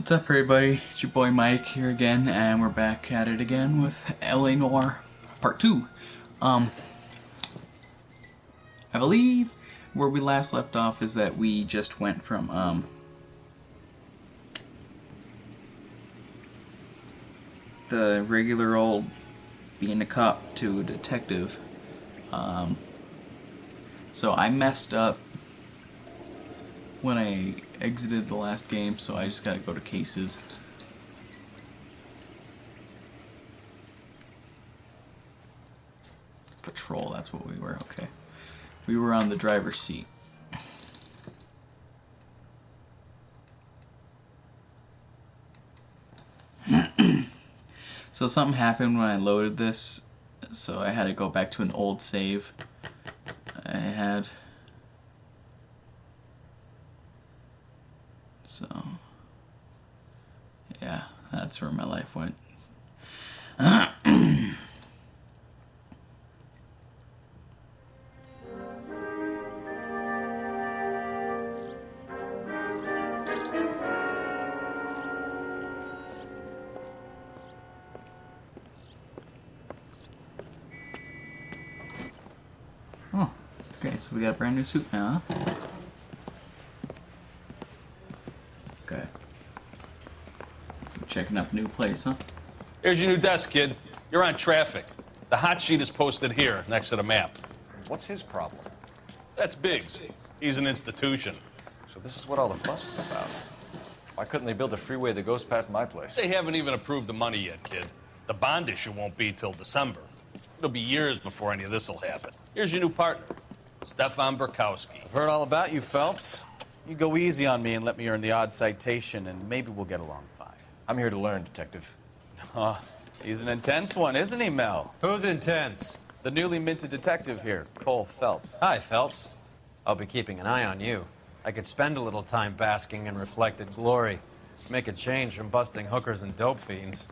What's up, everybody? It's your boy Mike here again, and we're back at it again with LA Noire Part 2. I believe where we last left off is that we just went from, the regular old being a cop to a detective. So I messed up when I exited the last game, so I just gotta go to cases. Patrol, that's what we were, okay. We were on the driver's seat. So something happened when I loaded this, so I had to go back to an old save I had. So, yeah, that's where my life went. Oh, okay, so we got a brand new suit now, huh? Okay. Checking out the new place, huh? Here's your new desk, kid. You're on traffic. The hot sheet is posted here, next to the map. What's his problem? That's Biggs. He's an institution. So this is what all the fuss is about. Why couldn't they build a freeway that goes past my place? They haven't even approved the money yet, kid. The bond issue won't be till December. It'll be years before any of this will happen. Here's your new partner, Stefan Burkowski. I've heard all about you, Phelps. You go easy on me and let me earn the odd citation, and maybe we'll get along fine. I'm here to learn, Detective. Oh, he's an intense one, isn't he, Mel? Who's intense? The newly minted detective here, Cole Phelps. Hi, Phelps. I'll be keeping an eye on you. I could spend a little time basking in reflected glory. Make a change from busting hookers and dope fiends.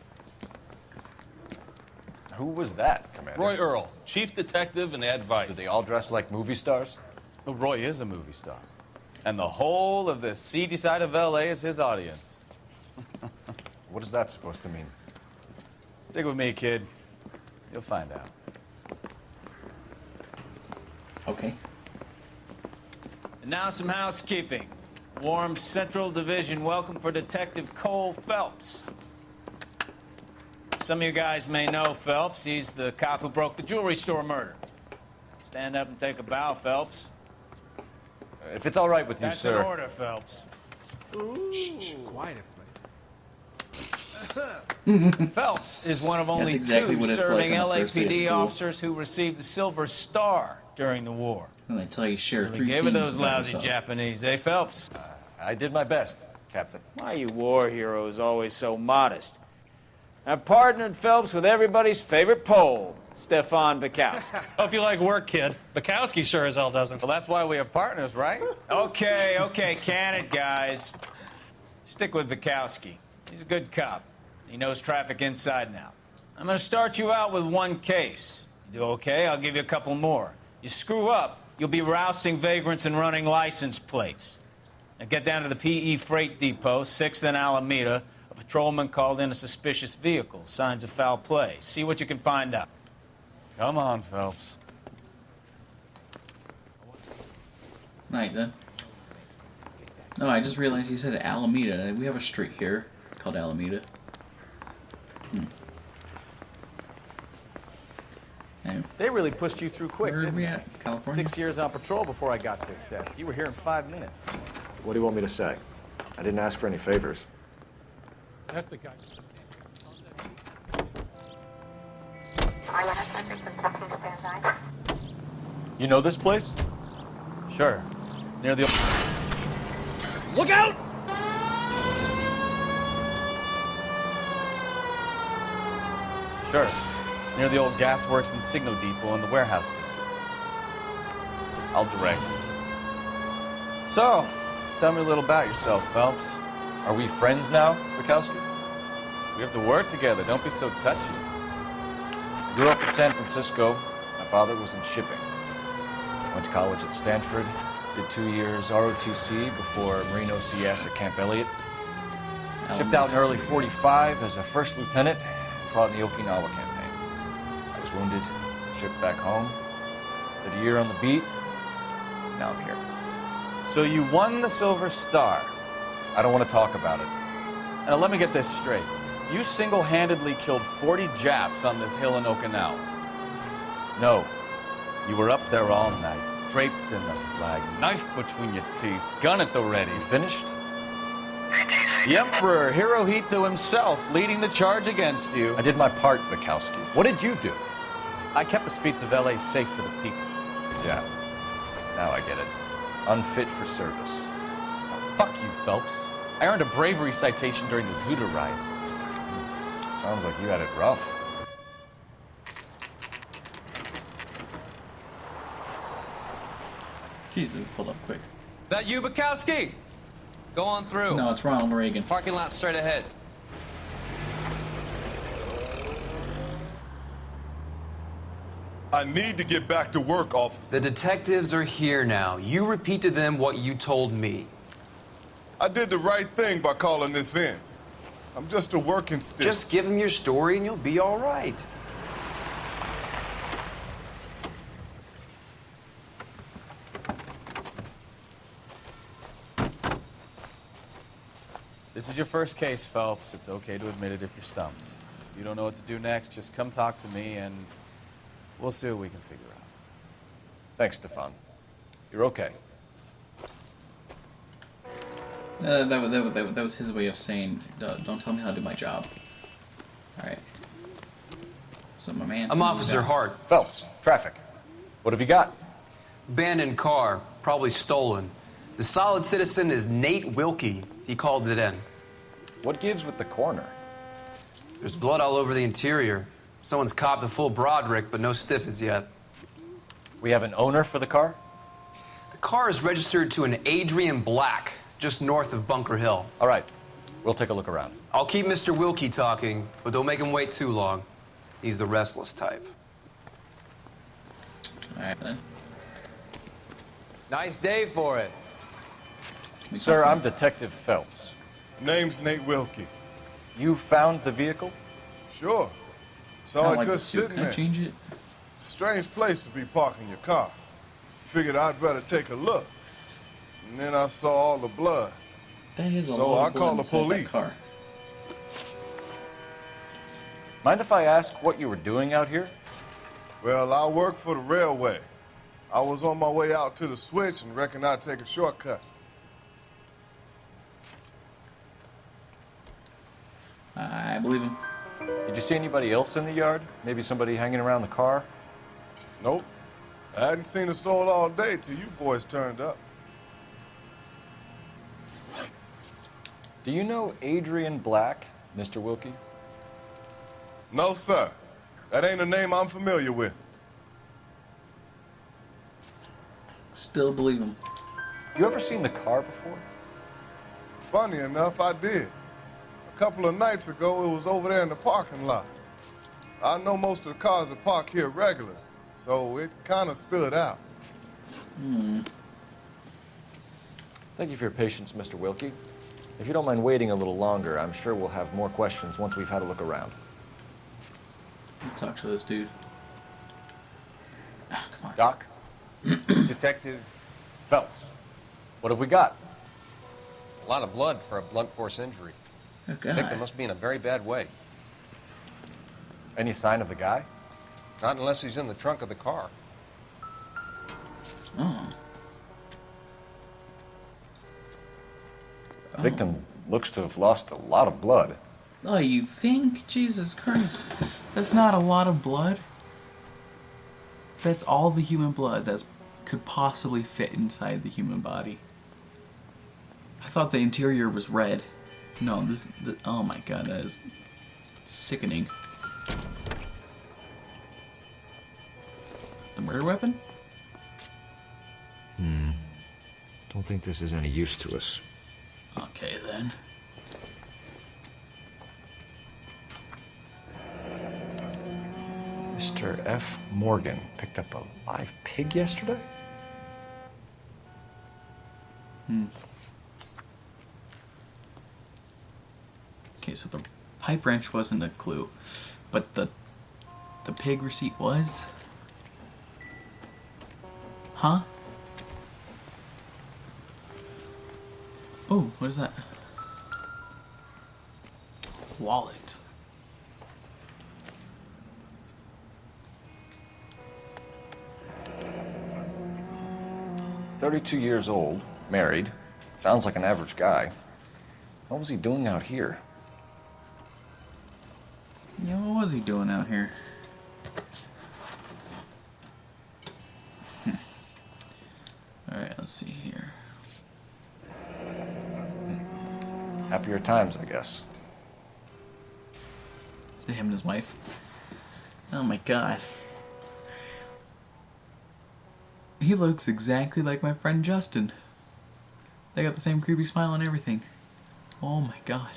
Who was that, Commander? Roy Earl, chief detective and advice. Do they all dress like movie stars? Well, Roy is a movie star. And the whole of the seedy side of L.A. is his audience. What is that supposed to mean? Stick with me, kid. You'll find out. Okay. And now some housekeeping. Warm Central Division welcome for Detective Cole Phelps. Some of you guys may know Phelps. He's the cop who broke the jewelry store murder. Stand up and take a bow, Phelps. If it's all right with you, That's sir. an order, Phelps. Shh, quiet, Phelps is one of only exactly two what it's serving like on the first day of LAPD school. officers who received the Silver Star during the war. And I tell you, share They three gave it things those about lousy yourself. Japanese, eh, Phelps? I did my best, Captain. Why are you war heroes always so modest? I've partnered Phelps with everybody's favorite Pole, Stefan Burkowski. Hope you like work, kid. Bukowski sure as hell doesn't. Well, that's why we have partners, right? Okay, can it, guys. Stick with Burkowski. He's a good cop. He knows traffic inside and out. I'm gonna start you out with one case. You do okay, I'll give you a couple more. You screw up, you'll be rousting vagrants and running license plates. Now get down to the PE Freight Depot, 6th and Alameda. A patrolman called in a suspicious vehicle. Signs of foul play. See what you can find out. Come on, Phelps. Night then. No, I just realized he said Alameda. We have a street here called Alameda. Anyway, They really pushed you through quick, where are didn't we they? at? California? 6 years on patrol before I got this desk. You were here in 5 minutes. What do you want me to say? I didn't ask for any favors. That's the guy. You know this place? Sure. Near the... Look out! Sure. Near the old gasworks and signal depot in the warehouse district. I'll direct. So, tell me a little about yourself, Phelps. Are we friends now, Burkowski? We have to work together. Don't be so touchy. I grew up in San Francisco. My father was in shipping. Went to college at Stanford. Did 2 years ROTC before Marine OCS at Camp Elliott. Shipped out in early 45 as a first lieutenant, fought in the Okinawa campaign. I was wounded, shipped back home, did a year on the beat, now I'm here. So you won the Silver Star. I don't want to talk about it. Now let me get this straight. You single-handedly killed 40 Japs on this hill in Okinawa. No, You were up there all night, draped in the flag, knife between your teeth, gun at the ready. you finished? The Emperor Hirohito himself leading the charge against you. I did my part, Bukowski. What did you do? I kept the streets of LA safe for the people. Yeah, now I get it. Unfit for service. Fuck you, Phelps. I earned a bravery citation during the Zuda riots. Sounds like you had it rough. Jesus, pulled up quick. That you, Bukowski? Go on through. No, it's Ronald Reagan. Parking lot straight ahead. I need to get back to work, officer. The detectives are here now. You repeat to them what you told me. I did the right thing by calling this in. I'm just a working stick. Just give them your story and you'll be all right. This is your first case, Phelps. It's okay to admit it if you're stumped. If you don't know what to do next, just come talk to me and we'll see what we can figure out. Thanks, Stefan. You're okay. That was his way of saying, don't tell me how to do my job. Alright. So my man... I'm Officer Hart. Phelps, traffic. What have you got? Abandoned car, probably stolen. The solid citizen is Nate Wilkie. He called it in. What gives with the coroner? There's blood all over the interior. Someone's copped a full Broderick, but no stiff as yet. We have an owner for the car? The car is registered to an Adrian Black, just north of Bunker Hill. All right, we'll take a look around. I'll keep Mr. Wilkie talking, but don't make him wait too long. He's the restless type. Alright then. Nice day for it. Sir, I'm Detective Phelps. Name's Nate Wilkie. You found the vehicle? Sure. I Saw don't it like the just suit. sitting Can I there. change it? Strange place to be parking your car. Figured I'd better take a look. And then I saw all the blood. That is a So lot I of blood called the inside that police. car. Mind if I ask what you were doing out here? Well, I work for the railway. I was on my way out to the switch and reckoned I'd take a shortcut. I believe him. Did you see anybody else in the yard? Maybe somebody hanging around the car? Nope. I hadn't seen a soul all day till you boys turned up. Do you know Adrian Black, Mr. Wilkie? No, sir. That ain't a name I'm familiar with. Still believe him. You ever seen the car before? Funny enough, I did. A couple of nights ago, it was over there in the parking lot. I know most of the cars are parked here regular, so it kind of stood out. Thank you for your patience, Mr. Wilkie. If you don't mind waiting a little longer, I'm sure we'll have more questions once we've had a look around. Let's talk to this dude. Ah, come on. Doc? Detective, Phelps. What have we got? a lot of blood for a blunt force injury. Oh, The victim God. must be in a very bad way. Any sign of the guy? Not unless he's in the trunk of the car. Oh. The victim looks to have lost a lot of blood. Oh, you think? Jesus Christ. That's not a lot of blood. That's all the human blood that could possibly fit inside the human body. I thought the interior was red. No, oh my God, that is sickening. The murder weapon? Don't think this is any use to us. Okay, then. Mr. F. Morgan picked up a live pig yesterday? so the pipe wrench wasn't a clue, but the pig receipt was? Huh? Oh, what is that? Wallet. "32 years old, married. Sounds like an average guy. What was he doing out here?" Yeah, what was he doing out here? Alright, let's see here. Happier times, I guess. Is it him and his wife? Oh my god. He looks exactly like my friend Justin. They got the same creepy smile and everything. Oh my god.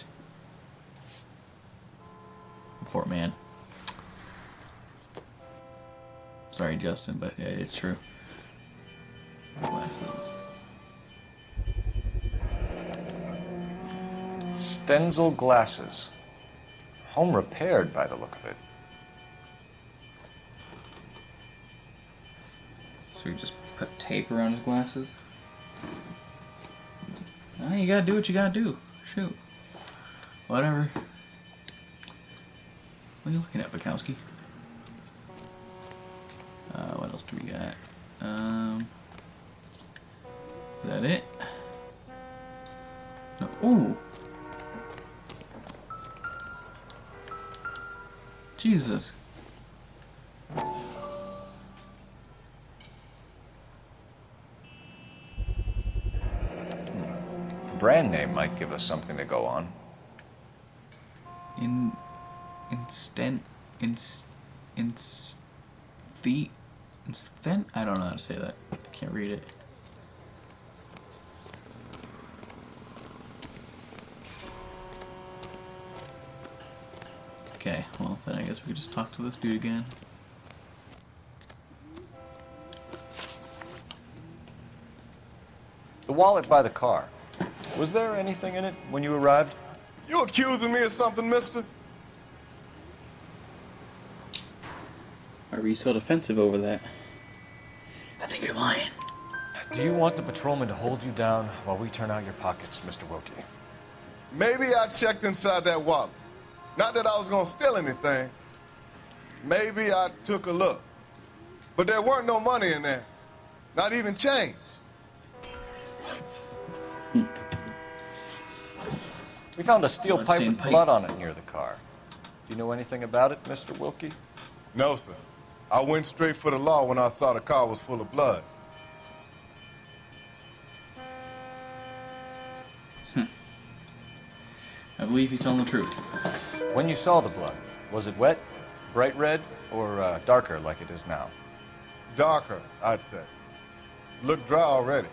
Poor man. Sorry, Justin, but yeah, it's true. Glasses. Stenzel glasses. Home repaired by the look of it. So he just put tape around his glasses? Ah, you gotta do what you gotta do. Shoot. Whatever. What are you looking at, Bukowski? What else do we got? Is that it? No. Ooh! Jesus. Brand name might give us something to go on. Instant. I don't know how to say that. I can't read it. Okay, well then I guess we could just talk to this dude again. The wallet by the car. Was there anything in it when you arrived? You accusing me of something, mister? Why were you so defensive over that? I think you're lying. Do you want the patrolman to hold you down while we turn out your pockets, Mr. Wilkie? Maybe I checked inside that wallet. Not that I was gonna steal anything. Maybe I took a look. But there weren't no money in there. Not even change. We found a steel pipe Bloodstained with pipe. blood on it near the car. Do you know anything about it, Mr. Wilkie? No, sir. I went straight for the law when I saw the car was full of blood. I believe he's telling the truth. When you saw the blood, was it wet, bright red, or darker like it is now? Darker, I'd say. Looked dry already.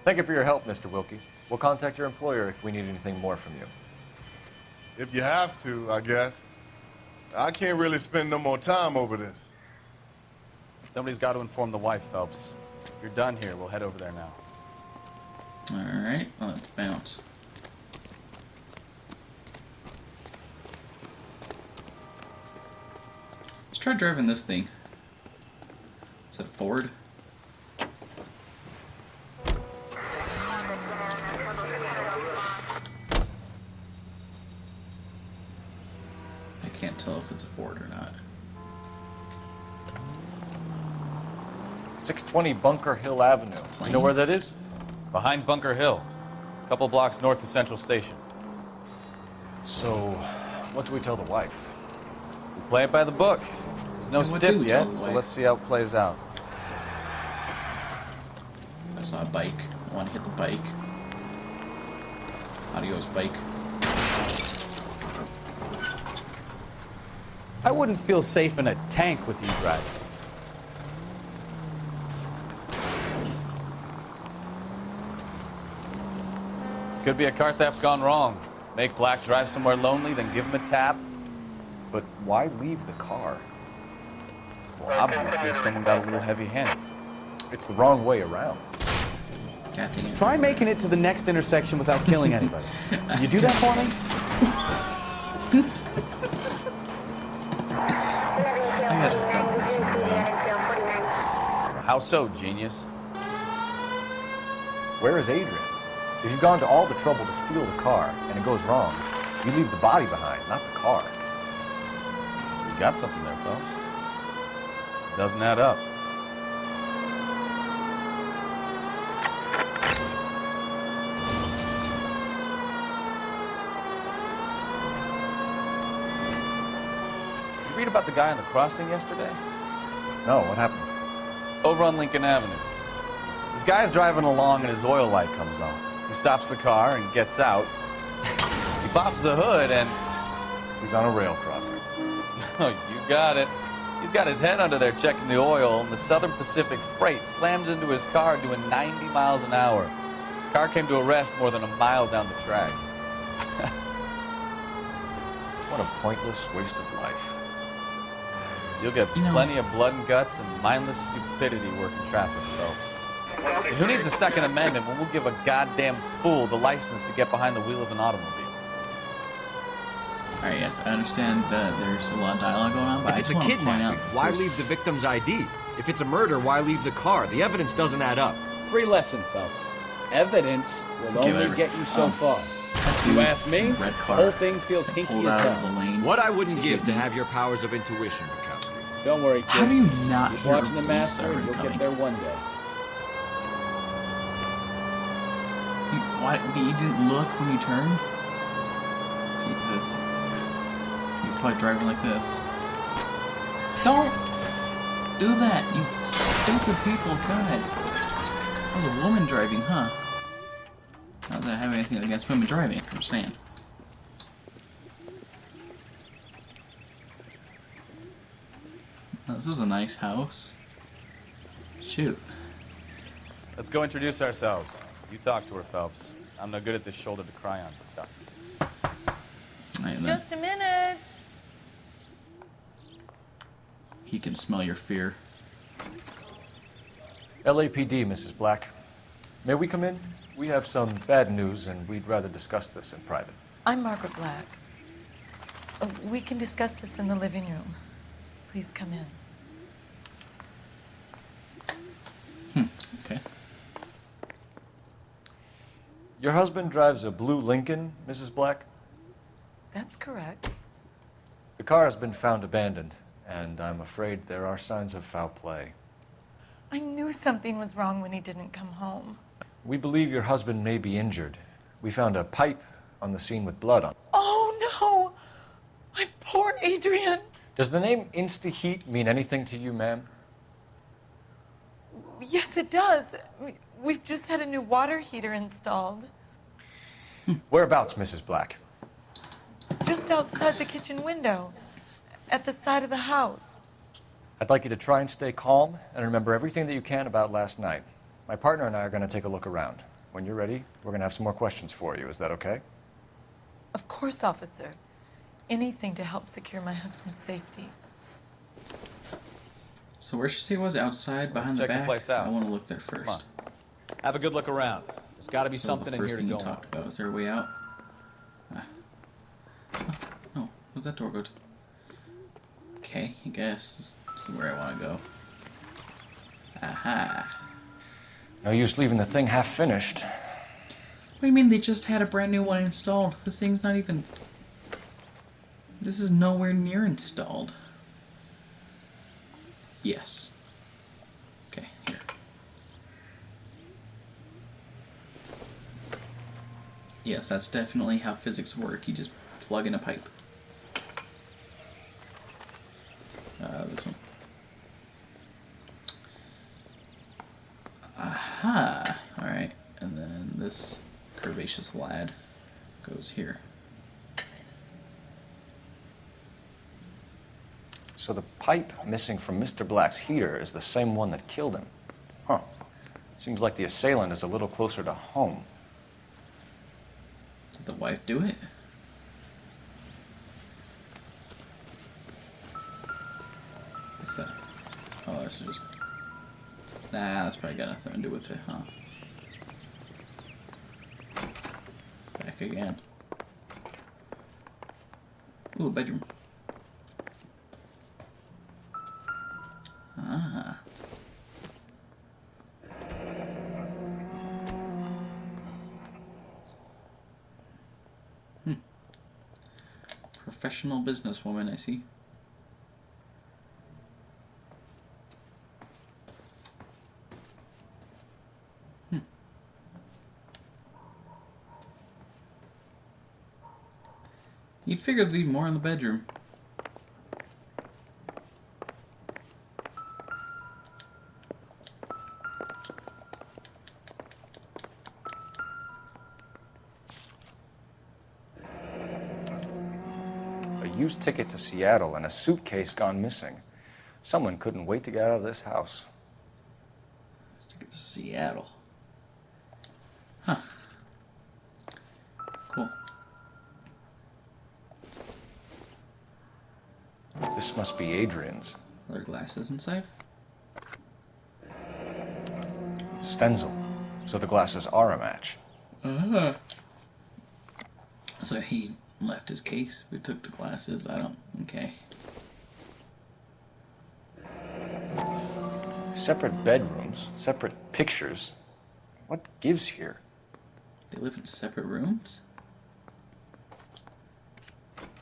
Thank you for your help, Mr. Wilkie. We'll contact your employer if we need anything more from you. If you have to, I guess. I can't really spend no more time over this. Somebody's got to inform the wife, Phelps. If you're done here, we'll head over there now. Alright, let's bounce. Let's try driving this thing. Is it Ford? I can't tell if it's a Ford or not. 620 Bunker Hill Avenue. You know where that is? Behind Bunker Hill, a couple blocks north of Central Station. So, what do we tell the wife? We play it by the book. There's no And what do stiff we tell yet, the so wife? let's see how it plays out. I saw a bike. I want to hit the bike. Adios, bike. I wouldn't feel safe in a tank with you driving. Could be a car theft gone wrong. Make Black drive somewhere lonely, then give him a tap. But why leave the car? Well, obviously, someone got a little heavy-handed. It's the wrong way around. God dang it. Try making it to the next intersection without killing anybody. Can you do that for me? I gotta stop messing around. How so, genius? Where is Adrian? If you've gone to all the trouble to steal the car and it goes wrong, you leave the body behind, not the car. You got something there, folks. Doesn't add up. You read about the guy on the crossing yesterday? No, what happened? Over on Lincoln Avenue. This guy's driving along and his oil light comes on. He stops the car and gets out. He pops the hood and... He's on a rail crossing. Oh, you got it. He's got his head under there checking the oil, and the Southern Pacific Freight slams into his car doing 90 miles an hour. The car came to a rest more than a mile down the track. What a pointless waste of life. You'll get plenty of blood and guts and mindless stupidity working traffic, folks. But who needs a Second Amendment when we'll give a goddamn fool the license to get behind the wheel of an automobile? Alright, yes, I understand that there's a lot of dialogue going on, but If I it's just a want to point out... kidnapping, why leave the victim's ID? If it's a murder, why leave the car? The evidence doesn't add up. Free lesson, folks. Evidence will Okay, only whatever. get you so far. If you ask me, Red the car whole thing feels pulled hinky as out of hell. the lane. What I wouldn't to give hit to me. have your powers of intuition, Bukowski. Don't worry, kid. How do you not Keep hear a watching the police master, and siren you'll coming? get there one day. Why, you didn't look when you turned? Jesus. He's probably driving like this. Don't do that, you stupid people. God. That was a woman driving, huh? Not that I have anything against women driving, I'm saying. This is a nice house. Shoot. Let's go introduce ourselves. You talk to her, Phelps. I'm no good at this shoulder to cry on stuff. Right, then. Just a minute. He can smell your fear. LAPD, Mrs. Black. May we come in? We have some bad news, and we'd rather discuss this in private. I'm Margaret Black. We can discuss this in the living room. Please come in. Okay. Your husband drives a blue Lincoln, Mrs. Black? That's correct. The car has been found abandoned, and I'm afraid there are signs of foul play. I knew something was wrong when he didn't come home. We believe your husband may be injured. We found a pipe on the scene with blood on it. Oh, no! My poor Adrian! Does the name Insta-Heat mean anything to you, ma'am? Yes, it does. We've just had a new water heater installed. Whereabouts, Mrs. Black? Just outside the kitchen window. At the side of the house. I'd like you to try and stay calm and remember everything that you can about last night. My partner and I are going to take a look around. When you're ready, we're going to have some more questions for you. Is that okay? Of course, officer. Anything to help secure my husband's safety. So where should she say was? Outside, behind check the the back? place out. I want to look there first. Come on. Have a good look around. There's got to be That was something the in first here to thing you go on. talked about. Is there a way out? Ah. Oh, no. Where's that door go to? Okay, I guess this is where I want to go. Aha. No use leaving the thing half finished. What do you mean they just had a brand new one installed? This thing's not even... This is nowhere near installed. Yes. Okay, here. Yes, that's definitely how physics work. You just plug in a pipe. This one. Aha! Alright, and then this curvaceous lad goes here. So the pipe missing from Mr. Black's heater is the same one that killed him. Huh. Seems like the assailant is a little closer to home. Did the wife do it? What's that? Oh, that's just... Nah, that's probably got nothing to do with it, huh? back again. Ooh, bedroom. Ah. Professional businesswoman, I see. You'd figure there'd be more in the bedroom. A used ticket to Seattle and a suitcase gone missing. Someone couldn't wait to get out of this house. Ticket to Seattle. Huh. Cool. This must be Adrian's. Are there glasses inside? Stenzel. So the glasses are a match. So he left his case. We took the glasses. I don't. Okay. Separate bedrooms, separate pictures. What gives here? They live in separate rooms?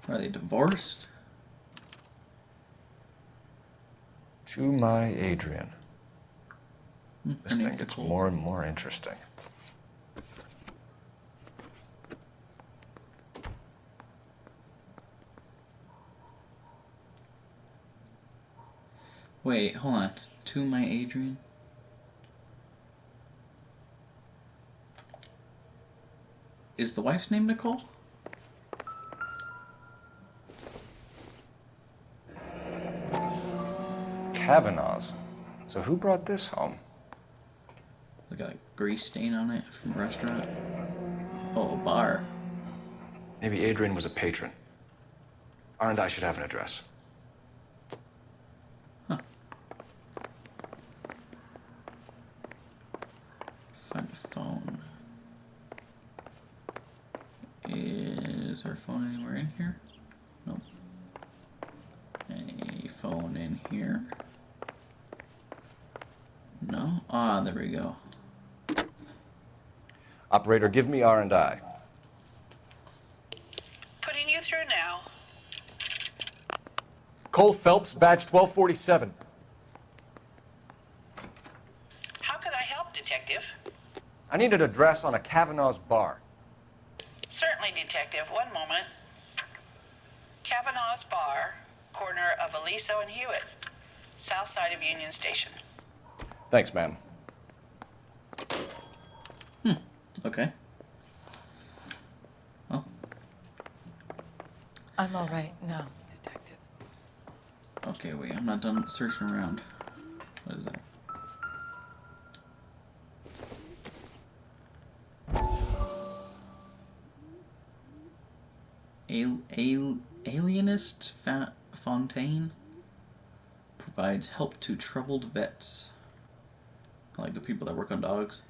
Are they divorced? To my Adrian. This Her thing name's gets Nicole. more and more interesting. Wait, hold on. To my Adrian? Is the wife's name Nicole? Kavanaugh's. So who brought this home? Look at a grease stain on it from a restaurant. Oh, a bar. Maybe Adrian was a patron. R&I should have an address. Huh. Find a phone. Is her phone anywhere in here? Nope. A phone in here? No? Ah, there we go. Operator, give me R&I. Putting you through now. Cole Phelps, badge 1247. How could I help, Detective? I need an address on a Kavanaugh's bar. Certainly, Detective. One moment. Kavanaugh's Bar, corner of Aliso and Hewitt, south side of Union Station. Thanks, ma'am. Okay. Well. I'm all right now, detectives. Okay, wait, I'm not done searching around. What is that? Alienist Fontaine provides help to troubled vets, like the people that work on dogs.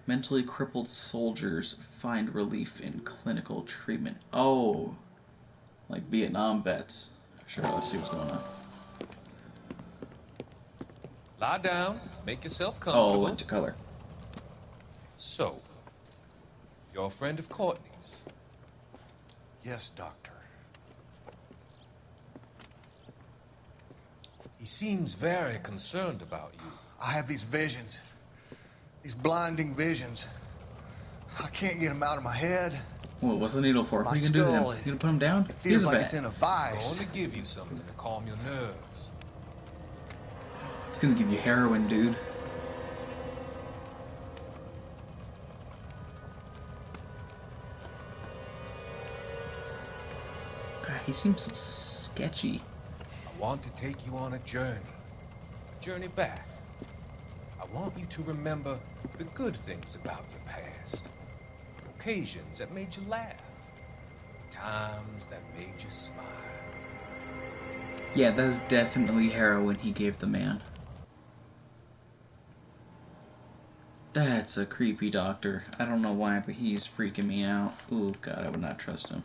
Mentally crippled soldiers find relief in clinical treatment. Oh, like Vietnam vets. Sure, let's see what's going on. Lie down, make yourself Oh, comfortable. what color? So, you're a friend of Courtney's? Yes, Doctor. He seems very concerned about you. I have these visions. These blinding visions. I can't get them out of my head. What's the needle for? My What are you gonna do to him? skull, You gonna put him down? It He's feels a like bat. it's in a I'll vice. only give you something to calm your nerves. He's gonna give you heroin, dude. God, he seems so sketchy. I want to take you on a journey back. I want you to remember the good things about your past, occasions that made you laugh, times that made you smile. Yeah, that's definitely heroin he gave the man. That's a creepy doctor. I don't know why, but he's freaking me out. Ooh, God, I would not trust him.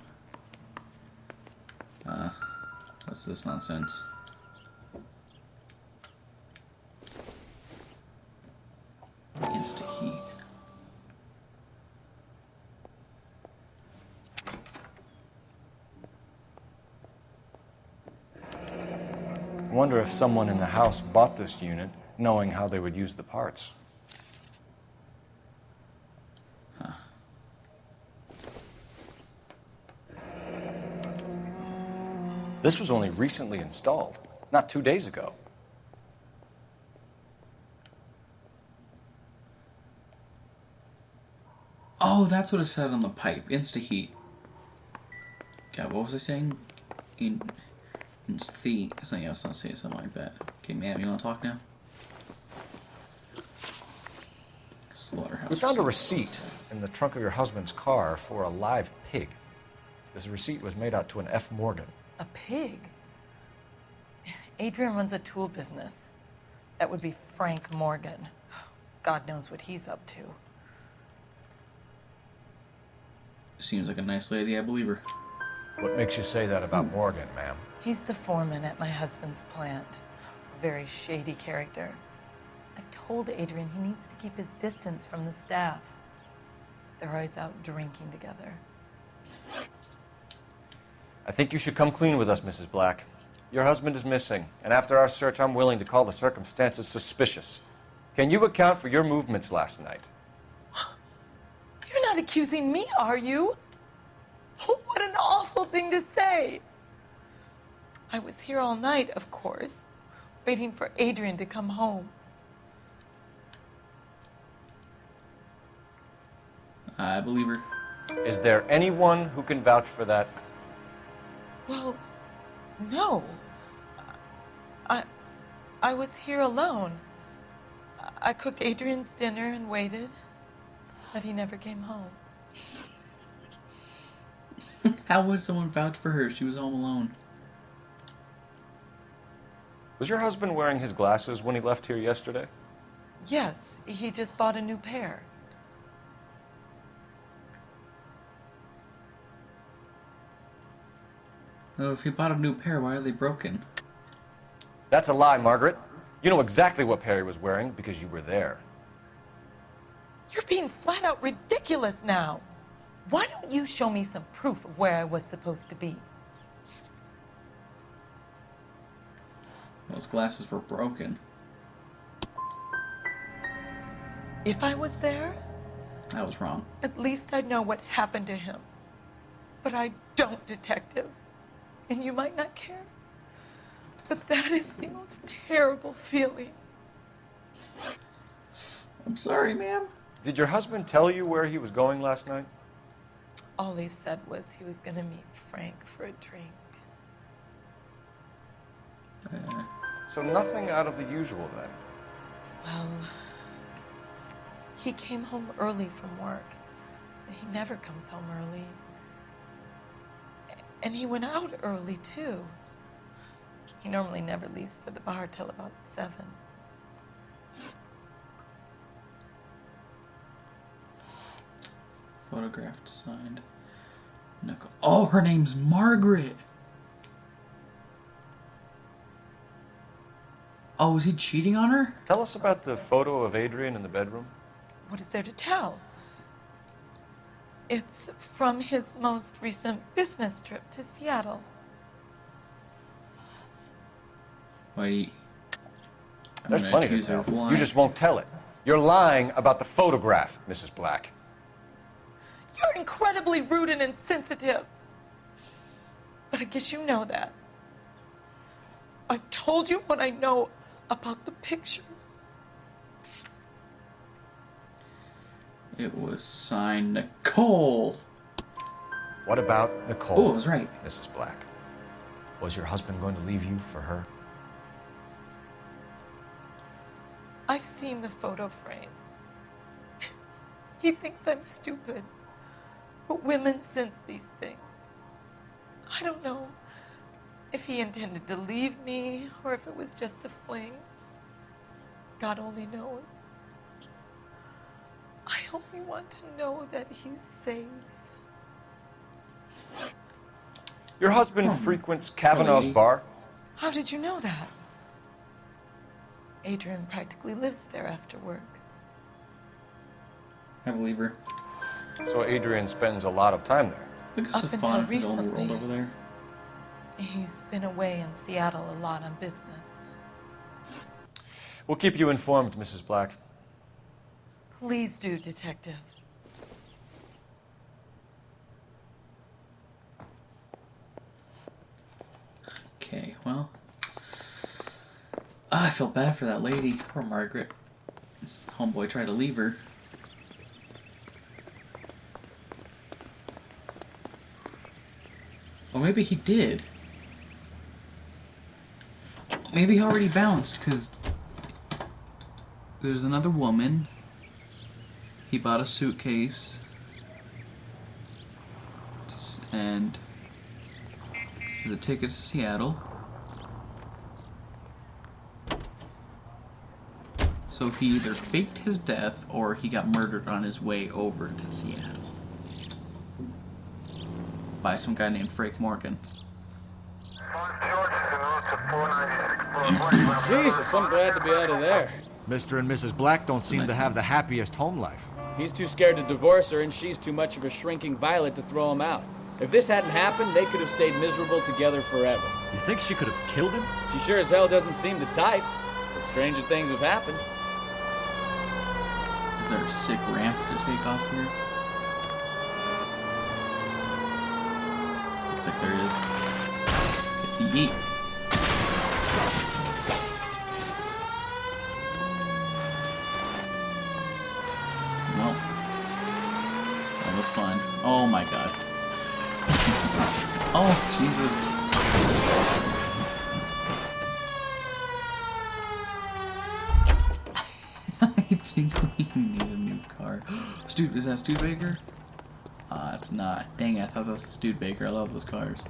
What's this nonsense? Insta-heat. I wonder if someone in the house bought this unit knowing how they would use the parts. Huh. This was only recently installed, not 2 days ago. Oh, that's what it said on the pipe. Insta-heat. God, what was I saying? Insta-heat. Something else, I'll say something like that. Okay, ma'am, you want to talk now? Slaughterhouse. We found a receipt in the trunk of your husband's car for a live pig. This receipt was made out to an F. Morgan. A pig? Adrian runs a tool business. That would be Frank Morgan. God knows what he's up to. Seems like a nice lady, I believe her. What makes you say that about Morgan, ma'am? He's the foreman at my husband's plant. A very shady character. I've told Adrian he needs to keep his distance from the staff. They're always out drinking together. I think you should come clean with us, Mrs. Black. Your husband is missing, and after our search, I'm willing to call the circumstances suspicious. Can you account for your movements last night? You're not accusing me, are you? What an awful thing to say. I was here all night, of course, waiting for Adrian to come home. I believe her. Is there anyone who can vouch for that? Well, no. I was here alone. I cooked Adrian's dinner and waited, but he never came home. How would someone vouch for her if she was home alone? Was your husband wearing his glasses when he left here yesterday? Yes, he just bought a new pair. Oh, if he bought a new pair, why are they broken? That's a lie, Margaret. You know exactly what pair he was wearing because you were there. You're being flat out ridiculous now. Why don't you show me some proof of where I was supposed to be? Those glasses were broken. If I was there, I was wrong. at least I'd know what happened to him. But I don't, Detective. And you might not care. But that is the most terrible feeling. I'm sorry, ma'am. Did your husband tell you where he was going last night? All he said was he was going to meet Frank for a drink. So nothing out of the usual then? Well, he came home early from work. He never comes home early. And he went out early, too. He normally never leaves for the bar till about 7. Photographed, signed. Nicole. Oh, her name's Margaret. Oh, was he cheating on her? Tell us about the photo of Adrian in the bedroom. What is there to tell? It's from his most recent business trip to Seattle. Why do you... There's plenty to tell. You just won't tell it. You're lying about the photograph, Mrs. Black. You're incredibly rude and insensitive. But I guess you know that. I've told you what I know about the picture. It was signed Nicole. What about Nicole? Oh, I was right. Mrs. Black. Was your husband going to leave you for her? I've seen the photo frame. He thinks I'm stupid. But women sense these things. I don't know if he intended to leave me or if it was just a fling. God only knows. I only want to know that he's safe. Your husband frequents Kavanaugh's bar? How did you know that? Adrian practically lives there after work. I believe her. So Adrian spends a lot of time there. Look at Up Stefan, until his old world recently. over there. He's been away in Seattle a lot on business. We'll keep you informed, Mrs. Black. Please do, Detective. Okay, well. I felt bad for that lady. Poor Margaret. Homeboy tried to leave her. Or maybe he did. Maybe he already bounced, because there's another woman. He bought a suitcase. And there's a ticket to Seattle. So he either faked his death or he got murdered on his way over to Seattle. By some guy named Frank Morgan. Jesus, I'm glad to be out of there. Mr. and Mrs. Black don't seem to have the happiest home life. He's too scared to divorce her, and she's too much of a shrinking violet to throw him out. If this hadn't happened, they could have stayed miserable together forever. You think she could have killed him? She sure as hell doesn't seem the type, but stranger things have happened. Is there a sick ramp to take off here? Looks like there is. 58. Nope. That was fun. Oh my god. Oh, Jesus. I think we need a new car. Is that Studebaker? It's not. Dang, I thought that was a Studebaker. I love those cars.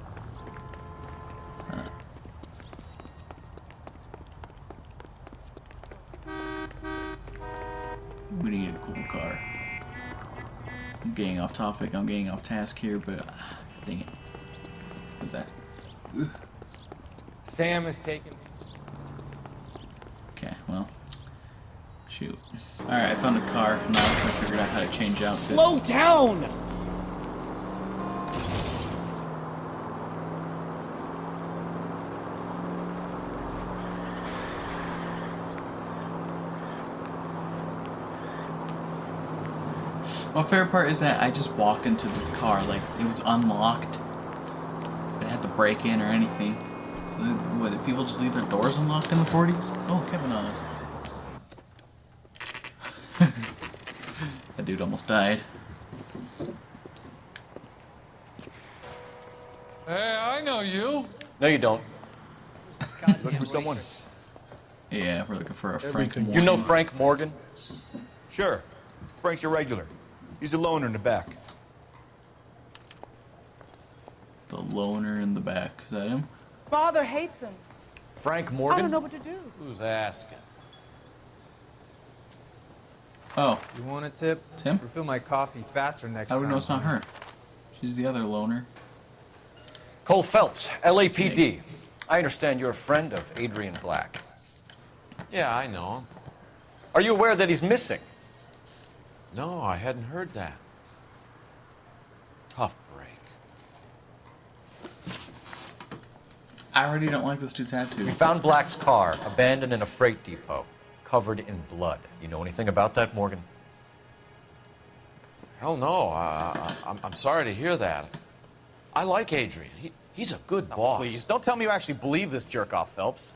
We need a cool car. I'm getting off topic, I'm getting off task here, but dang it. What's that? Ugh. Sam is taking me. Okay, well. Shoot. Alright, I found a car. Now I figured out how to change outfits. Slow down! My favorite part is that I just walked into this car, like, it was unlocked. I didn't have to break in or anything. So, what, did people just leave their doors unlocked in the 40s? Oh, Kevin knows. That dude almost died. Hey, I know you. No, you don't. Looking for someone? Yeah, we're looking for a Frank Morgan. You know Frank Morgan? Sure. Frank's your regular. He's a loner in the back. The loner in the back. Is that him? Father hates him. Frank I Morgan? don't know what to do. Who's asking? Oh. You want a tip? Tim? Refill my coffee faster next How time. do we know it's not her? She's the other loner. Cole Phelps, LAPD. I understand you're a friend of Adrian Black. Yeah, I know him. Are you aware that he's missing? No, I hadn't heard that. Tough break. I already don't like this dude's We tattoo. found Black's car abandoned in a freight depot, covered in blood. You know anything about that, Morgan? Hell no. I'm sorry to hear that. I like Adrian. He's a good boss. Please, don't tell me you actually believe this jerk-off, Phelps.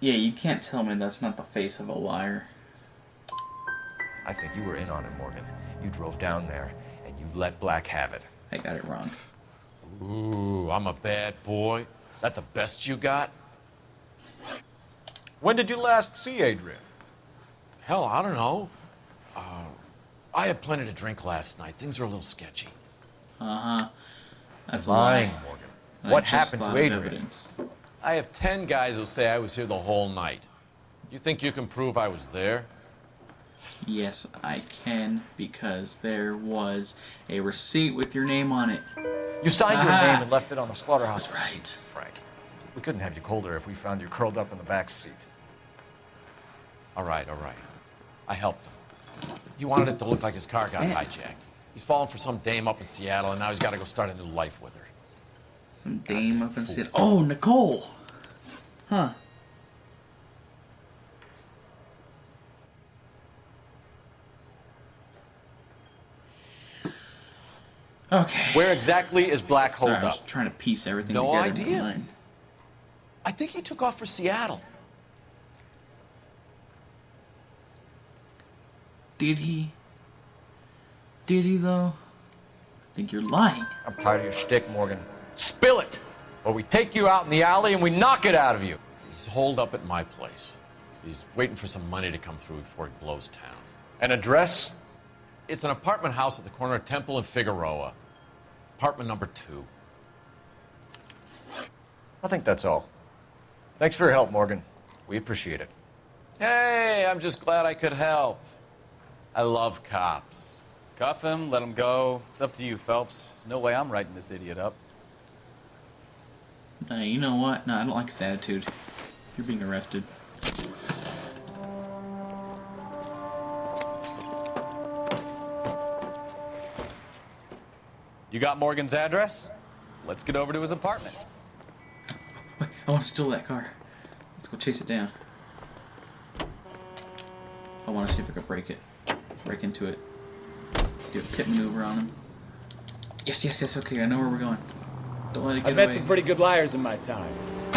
Yeah, you can't tell me that's not the face of a liar. I think you were in on it, Morgan. You drove down there, and you let Black have it. I got it wrong. Ooh, I'm a bad boy. That the best you got? When did you last see Adrian? Hell, I don't know. I had plenty to drink last night. Things are a little sketchy. Uh-huh. That's Lying, a lie. Morgan. I What just happened thought to of Adrian? evidence. I have 10 guys who'll say I was here the whole night. You think you can prove I was there? Yes, I can, because there was a receipt with your name on it. You signed your Aha. name and left it on the slaughterhouse That's seat, right. Frank. We couldn't have you colder if we found you curled up in the back seat. All right. I helped him. He wanted it to look like his car got hijacked. He's falling for some dame up in Seattle, and now he's got to go start a new life with her. Some dame up in Seattle. Oh, Nicole! Huh. Okay. Where exactly is Black holed Sorry, I was up? trying to piece everything No together idea. in my mind. I think he took off for Seattle. Did he? Did he, though? I think you're lying. I'm tired of your shtick, Morgan. Spill it! Or we take you out in the alley and we knock it out of you. He's holed up at my place. He's waiting for some money to come through before he blows town. An address? It's an apartment house at the corner of Temple and Figueroa. Apartment number 2. I think that's all. Thanks for your help, Morgan. We appreciate it. Hey, I'm just glad I could help. I love cops. Cuff him, let him go. It's up to you, Phelps. There's no way I'm writing this idiot up. You know what? No, I don't like his attitude. You're being arrested. You got Morgan's address? Let's get over to his apartment. Wait, I want to steal that car. Let's go chase it down. I want to see if I can break it. Break into it. Do a pit maneuver on him. Yes. Okay, I know where we're going. Don't let it get I've met away. some pretty good liars in my time.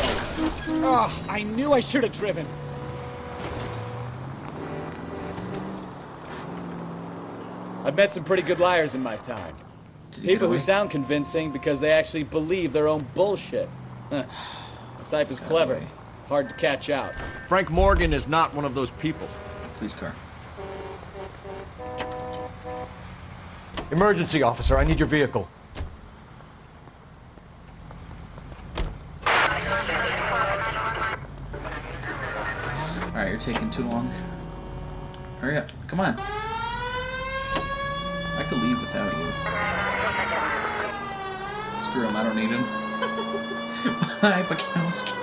Oh, I knew I should have driven. I've met some pretty good liars in my time. People who sound convincing because they actually believe their own bullshit. The type is clever. Hard to catch out. Frank Morgan is not one of those people. Police car. Emergency officer, I need your vehicle. Alright, you're taking too long. Hurry up. Come on. I could leave without you. Screw him, I don't need him. Bye, Bukowski.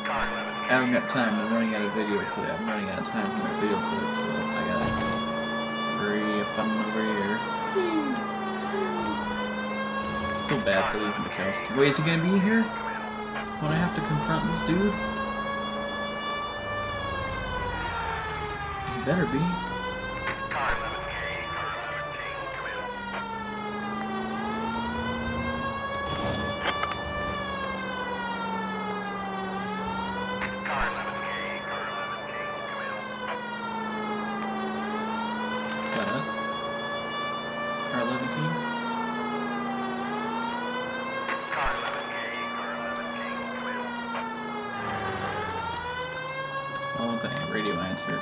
I haven't got time. I'm running out of video clip. I'm running out of time for my video clip, so I gotta hurry up on over here. I feel bad for leaving Bukowski. Wait, is he gonna be here when I have to confront this dude? He better be. Radio answer.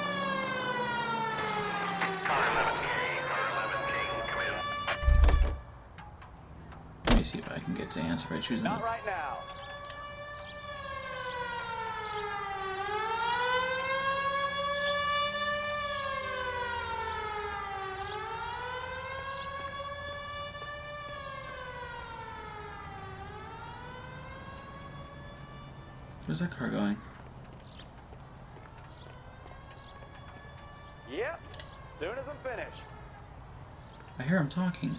Let me see if I can get to answer by choosing. Not right now. Where's that car going? Yep, soon as I'm finished. I hear him talking.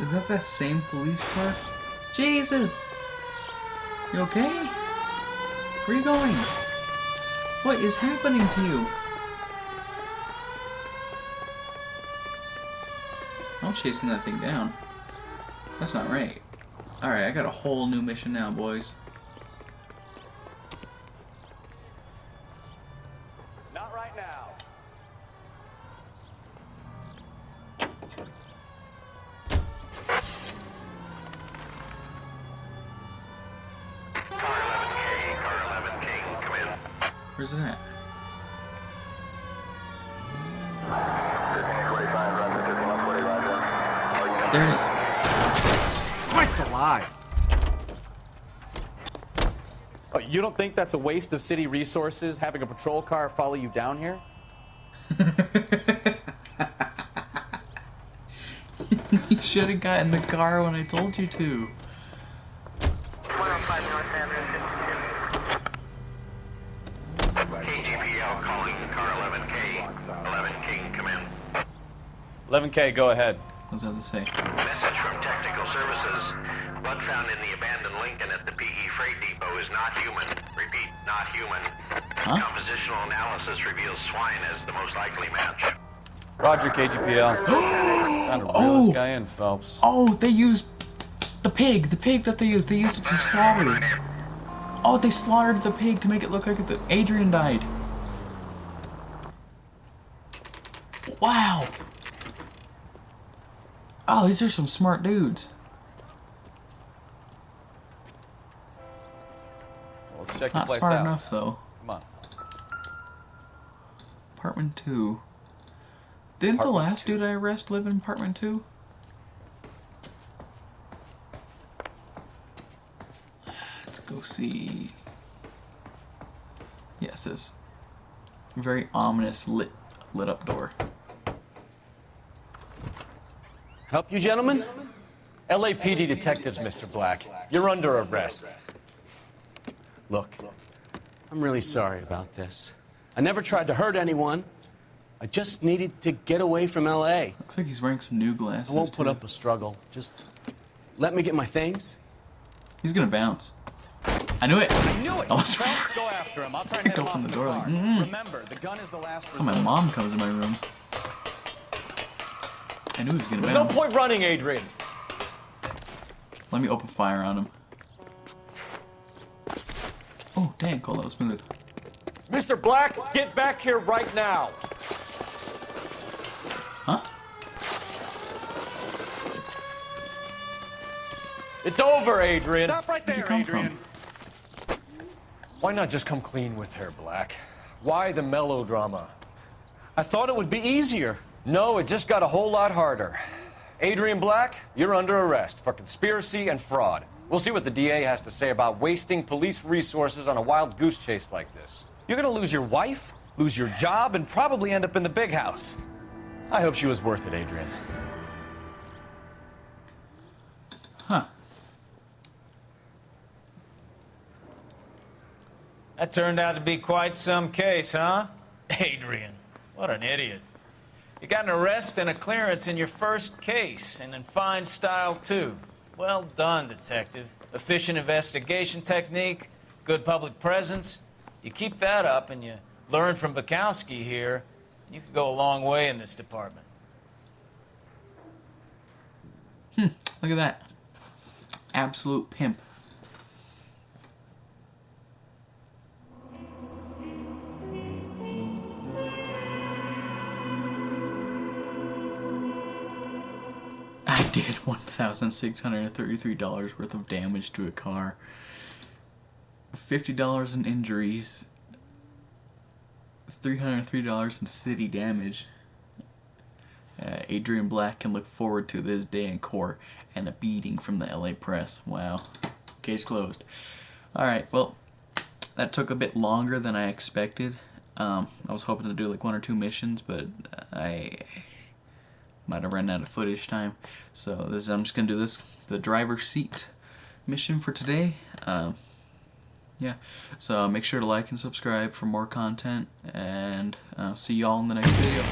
Is that same police car? Jesus! You okay? Where are you going? What is happening to you? I'm chasing that thing down. That's not right. Alright, I got a whole new mission now, boys. Not right now. Where's it at? There it is. Christ alive! Oh, you don't think that's a waste of city resources, having a patrol car follow you down here? You should have got in the car when I told you to. 105 North Avenue. KGPL calling car 11K. 11 King, come in. 11K, go ahead. What's that to say? Message from Technical Services. Blood found in the abandoned Lincoln at the PE Freight Depot is not human. Repeat, not human. Huh? Compositional analysis reveals swine as the most likely match. Roger, KGPL. Trying to reel this guy in, Phelps. Oh, they used the pig that they used. They used it to slaughter. Oh, they slaughtered the pig to make it look like Adrian died. Wow. Oh, these are some smart dudes. Let's check the Not place smart out. enough, though. Come on. Apartment 2. Didn't the last dude I arrest live in apartment 2? Let's go see. Yes, this very ominous lit up door. Help you, gentlemen? LAPD detectives, Mr. Black. You're under arrest. Look, I'm really sorry about this. I never tried to hurt anyone. I just needed to get away from LA. Looks like he's wearing some new glasses. I won't put too. up a struggle. Just let me get my things. He's gonna bounce. I knew it. I knew it. I was Phelps, go after him. I'll try and hit him off open in the door car. like, Remember, the gun is the last So my mom comes in my room. I knew he was gonna There's no bounce. point running, Adrian. Let me open fire on him. Oh, dang, Cole, that was smooth. Mr. Black, get back here right now. Huh? It's over, Adrian. Stop right Where'd you there, come Adrian. Why not just come clean with her, Black? Why the melodrama? I thought it would be easier. No, it just got a whole lot harder. Adrian Black, you're under arrest for conspiracy and fraud. We'll see what the DA has to say about wasting police resources on a wild goose chase like this. You're gonna lose your wife, lose your job, and probably end up in the big house. I hope she was worth it, Adrian. Huh. That turned out to be quite some case, huh? Adrian, what an idiot. You got an arrest and a clearance in your first case, and in fine style, too. Well done, detective. Efficient investigation technique, good public presence. You keep that up and you learn from Bukowski here, and you could go a long way in this department. Look at that. Absolute pimp. I did $1,633 worth of damage to a car. $50 in injuries. $303 in city damage. Adrian Black can look forward to this day in court and a beating from the LA press. Wow. Case closed. Alright, well, that took a bit longer than I expected. I was hoping to do like 1 or 2 missions, but I might have run out of footage time. So I'm just going to do this, the driver's seat mission for today. Yeah, so make sure to like and subscribe for more content, and see y'all in the next video.